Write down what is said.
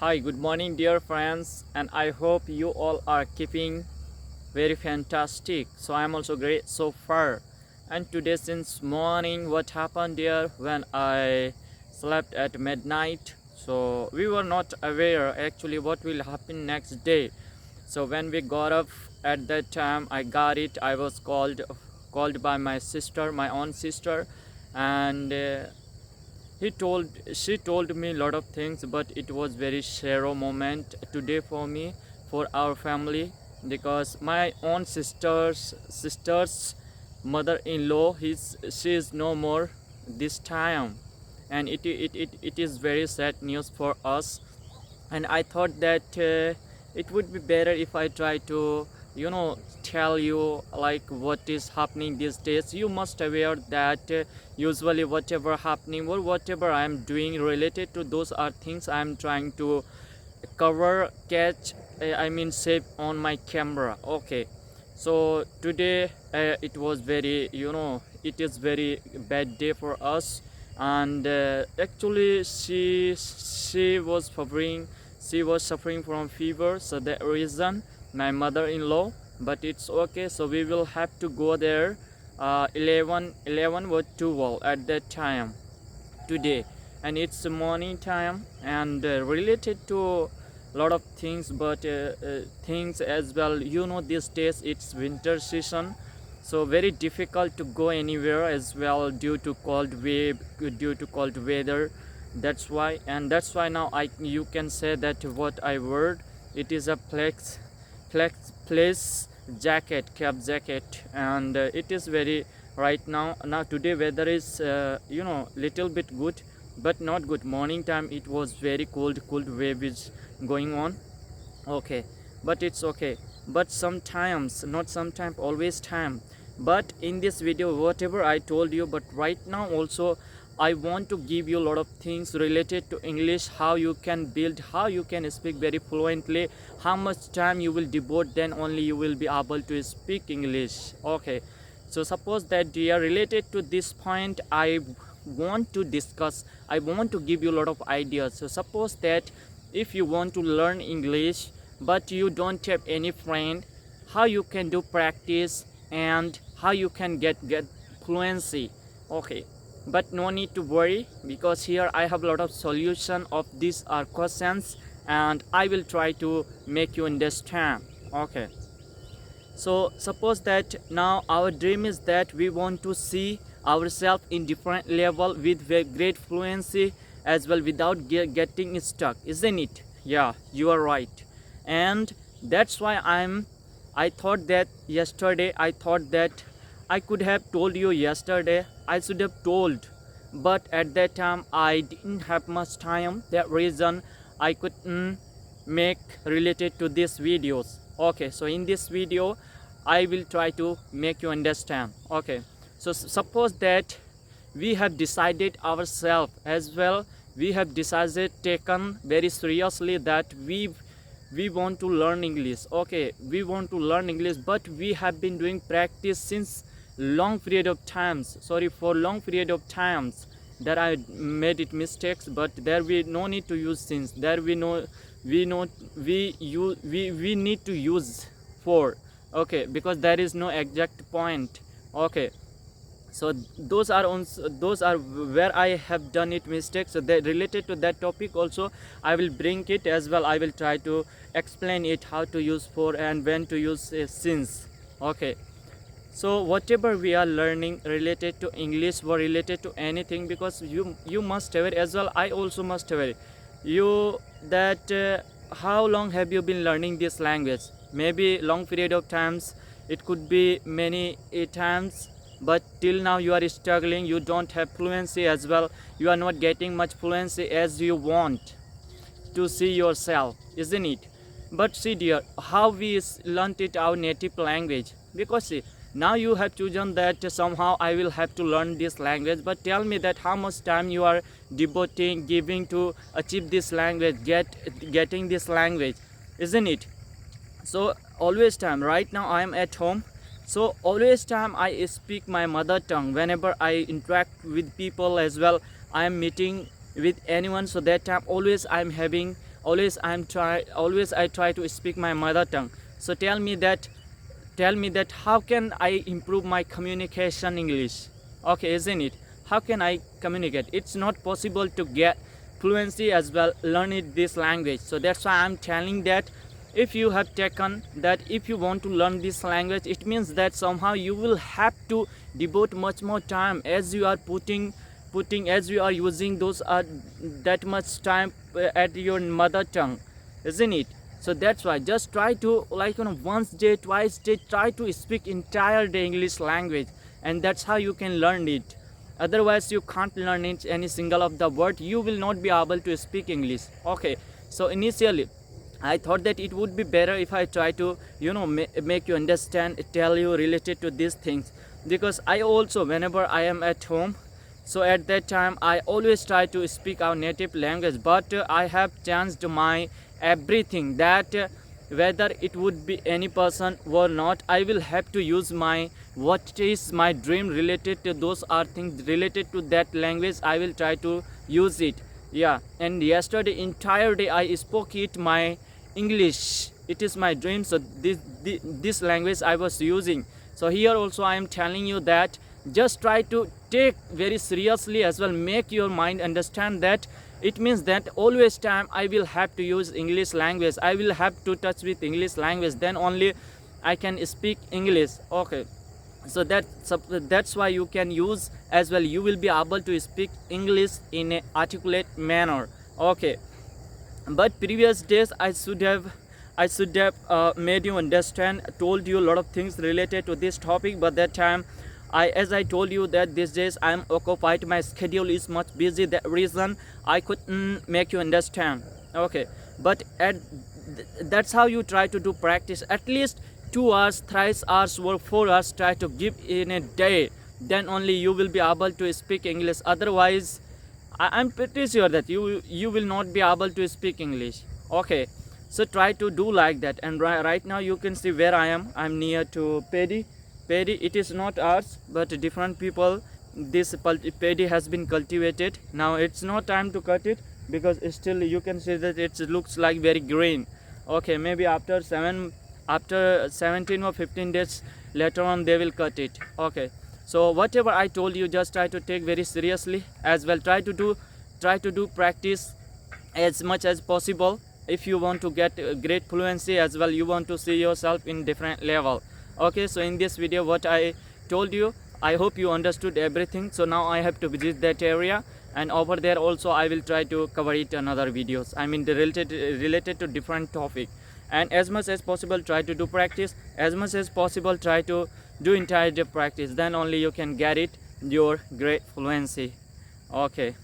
Hi, good morning, dear friends, and I hope you all are keeping very fantastic. So I am also great so far. And today, since morning, what happened there when I slept at midnight? So we were not aware actually what will happen next day. So when we got up at that time, I got it. I was called by my sister, my own sister, and she told me a lot of things, but it was very shallow moment today for me, for our family, because my own sister's mother-in-law, she is no more this time, and it is very sad news for us. And I thought that it would be better if I try to tell you like what is happening these days. You must aware that usually whatever happening or whatever I am doing related to those are things I am trying to cover, catch, I mean save on my camera. Okay, so today it was very, it is very bad day for us. And actually she was suffering from fever, so that reason my mother-in-law. But it's okay, so we will have to go there 11 or 12 at that time today. And it's morning time, and related to a lot of things, but things as well, these days it's winter season, so very difficult to go anywhere as well due to cold weather. That's why now you can say that what I word, it is a place jacket, cap jacket. And it is very right now today weather is little bit good, but not good. Morning time it was very cold wave is going on. Okay, but it's okay. But sometimes, not sometimes, always time. But in this video whatever I told you, but right now also I want to give you a lot of things related to English, how you can build, how you can speak very fluently, how much time you will devote, then only you will be able to speak English. Okay, so suppose that you are related to this point, I want to discuss, I want to give you a lot of ideas. So suppose that if you want to learn English but you don't have any friend, how you can do practice and how you can get fluency. Okay, but no need to worry, because here I have a lot of solution of these are questions, and I will try to make you understand. Okay, so suppose that now our dream is that we want to see ourselves in different level with very great fluency as well, without getting stuck, isn't it? Yeah, you are right. And that's why I thought that yesterday, I thought that I could have told you yesterday, I should have told, but at that time I didn't have much time. That reason I couldn't make related to these videos. Okay, so in this video I will try to make you understand. Okay, so suppose that we have decided ourselves as well, we have decided, taken very seriously that we want to learn English. Okay, we want to learn English, but we have been doing practice since long period of times, sorry, for long period of times that I made it mistakes. But there we no need to use since, there we know we need to use for. Okay, because there is no exact point. Okay, so those are where I have done it mistakes. So that related to that topic also I will bring it as well. I will try to explain it, how to use for and when to use since. Okay, so whatever we are learning related to English or related to anything, because you must have it as well, I also must have it, you that how long have you been learning this language? Maybe long period of times, it could be many times, but till now you are struggling, you don't have fluency as well, you are not getting much fluency as you want to see yourself, isn't it? But see dear, how we learnt it our native language, because see, now you have chosen that somehow I will have to learn this language, but tell me that how much time you are devoting, giving to achieve this language, getting this language, isn't it? So always time, right now I am at home, so always time I speak my mother tongue whenever I interact with people as well, I am meeting with anyone. So that time always I am having always I try to speak my mother tongue. So tell me that how can I improve my communication English? Okay, isn't it? How can I communicate? It's not possible to get fluency as well learn it this language. So that's why I'm telling that if you have taken that, if you want to learn this language, it means that somehow you will have to devote much more time, as you are putting as you are using those that much time at your mother tongue, isn't it? So that's why just try to, like, once day, twice day, try to speak entire day English language, and that's how you can learn it. Otherwise you can't learn it any single of the word, you will not be able to speak English. Okay, so initially I thought that it would be better if I try to make you understand, tell you related to these things, because I also, whenever I am at home, so at that time I always try to speak our native language, but I have changed my everything, that whether it would be any person or not, I will have to use my, what is my dream related to those are things related to that language, I will try to use it. Yeah, and yesterday entire day I spoke it my English, it is my dream. So this language I was using. So here also I am telling you that just try to take very seriously as well, make your mind understand that it means that always time I will have to use English language, I will have to touch with English language, then only I can speak English. Okay, so that's why you can use as well, you will be able to speak English in a articulate manner. Okay, but previous days I should have made you understand, told you a lot of things related to this topic, but that time as I told you that these days I am occupied, my schedule is much busy, that reason I couldn't make you understand. Okay, but that's how you try to do practice, at least 2 hours, 3 hours or 4 hours try to give in a day, then only you will be able to speak English. Otherwise I'm pretty sure that you will not be able to speak English. Okay, so try to do like that. And right now you can see where I am. I'm near to paddy. It is not ours, but different people. This paddy has been cultivated. Now it's not time to cut it, because still you can see that it looks like very green. Okay, maybe after 17 or 15 days later on they will cut it. Okay, so whatever I told you, just try to take very seriously as well. Try to do practice as much as possible if you want to get great fluency as well, you want to see yourself in different level. Okay, so in this video what I told you, I hope you understood everything. So now I have to visit that area, and over there also I will try to cover it another videos, I mean related to different topic. And as much as possible try to do practice, as much as possible try to do entire day practice, then only you can get it your great fluency. Okay.